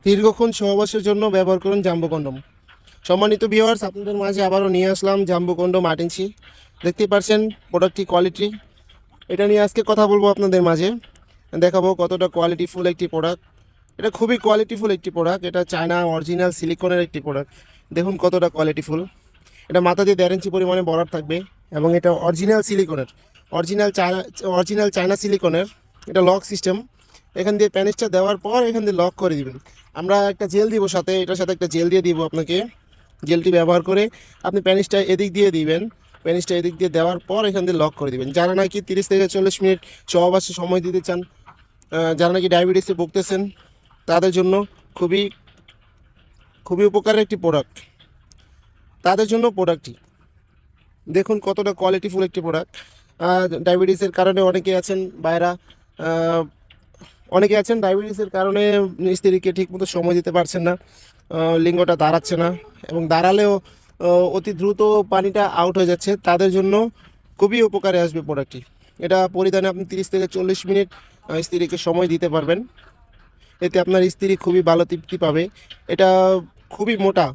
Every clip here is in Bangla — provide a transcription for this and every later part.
দীর্ঘক্ষণ সহবাসের জন্য ব্যবহার করুন জাম্বো কন্ডোম। সম্মানিত ভিউয়ার্স, আপনাদের মাঝে আবারও নিয়ে আসলাম জাম্বো কন্ডোম 8 ইঞ্চি। দেখতেই পাচ্ছেন প্রোডাক্টটি কোয়ালিটি, এটা নিয়ে আজকে কথা বলবো আপনাদের মাঝে, দেখাবো কতটা কোয়ালিটিফুল একটি প্রোডাক্ট। এটা খুবই কোয়ালিটিফুল একটি প্রোডাক্ট। এটা চায়না অরিজিনাল সিলিকনের একটি প্রোডাক্ট। দেখুন কতটা কোয়ালিটিফুল। এটা মাথা দিয়ে 1.5 ইঞ্চি পরিমাণে বরাবর থাকবে এবং এটা অরিজিনাল সিলিকনের, অরিজিনাল চায়না সিলিকনের। এটা লক সিস্টেম। এখান দিয়ে প্যানিসটা দেওয়ার পর এখান দিয়ে লক করে দিবেন। আমরা একটা জেল দিব সাথে, এটার সাথে একটা জেল দিয়ে দিব আপনাকে। জেলটি ব্যবহার করে আপনি প্যানিসটা এদিক দিয়ে দিবেন। প্যানিসটা এদিক দিয়ে দেওয়ার পর এখান দিয়ে লক করে দিবেন। যারা নাকি 30 থেকে 40 মিনিট সহবাসে সময় দিতে চান, যারা নাকি ডায়াবেটিসে ভুগতেছেন, তাদের জন্য খুবই খুবই উপকারের একটি প্রোডাক্ট। তাদের জন্য প্রোডাক্টটি দেখুন কতটা কোয়ালিটিফুল একটি প্রোডাক্ট। ডায়াবেটিসের কারণে অনেকে আছেন ডায়াবেটিসের কারণে স্ত্রীকে ঠিকমতো সময় দিতে পারছেন না, লিঙ্গটা দাঁড়াচ্ছে না এবং দাঁড়ালেও অতি দ্রুত পানিটা আউট হয়ে যাচ্ছে। তাদের জন্য খুবই উপকারে আসবে প্রোডাক্টটি। এটা পরিধানে আপনি 30 থেকে 40 মিনিট স্ত্রীকে সময় দিতে পারবেন। এতে আপনার স্ত্রী খুবই ভালো তৃপ্তি পাবে। এটা খুবই মোটা,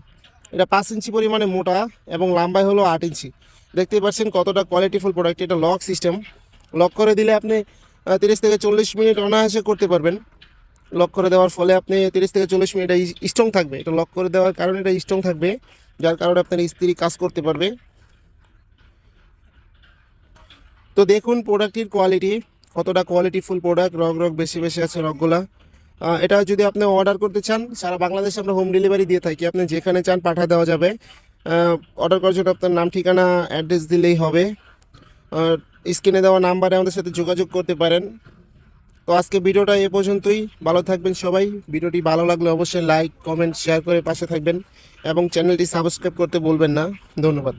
এটা 5 ইঞ্চি পরিমাণে মোটা এবং লম্বায় হলো 8 ইঞ্চি। দেখতেই পাচ্ছেন কতটা কোয়ালিটিফুল প্রোডাক্ট। এটা লক সিস্টেম। লক করে দিলে আপনি 30 থেকে 40 মিনিট অনায়াসে করতে পারবেন। লক করে দেওয়ার ফলে আপনি 30 থেকে 40 মিনিট স্ট্রং থাকবে। এটা লক করে দেওয়ার কারণে এটা স্ট্রং থাকবে, যার কারণে আপনার স্ত্রী কাজ করতে পারবে। তো দেখুন প্রোডাক্টটির কোয়ালিটি, কতটা কোয়ালিটিফুল প্রোডাক্ট। রগ বেশি বেশি আছে রগগুলা। এটা যদি আপনি অর্ডার করতে চান, সারা বাংলাদেশে আমরা হোম ডেলিভারি দিয়ে থাকি। আপনি যেখানে চান পাঠিয়ে দেওয়া যাবে। অর্ডার করার জন্য আপনার নাম, ঠিকানা, অ্যাড্রেস দিলেই হবে। স্ক্রিনে দেওয়া নাম্বারে আমাদের সাথে যোগাযোগ করতে পারেন। তো আজকে ভিডিওটা এ পর্যন্তই। ভালো থাকবেন সবাই। ভিডিওটি ভালো লাগলে অবশ্যই লাইক, কমেন্ট, শেয়ার করে পাশে থাকবেন এবং চ্যানেলটি সাবস্ক্রাইব করতে ভুলবেন না। ধন্যবাদ।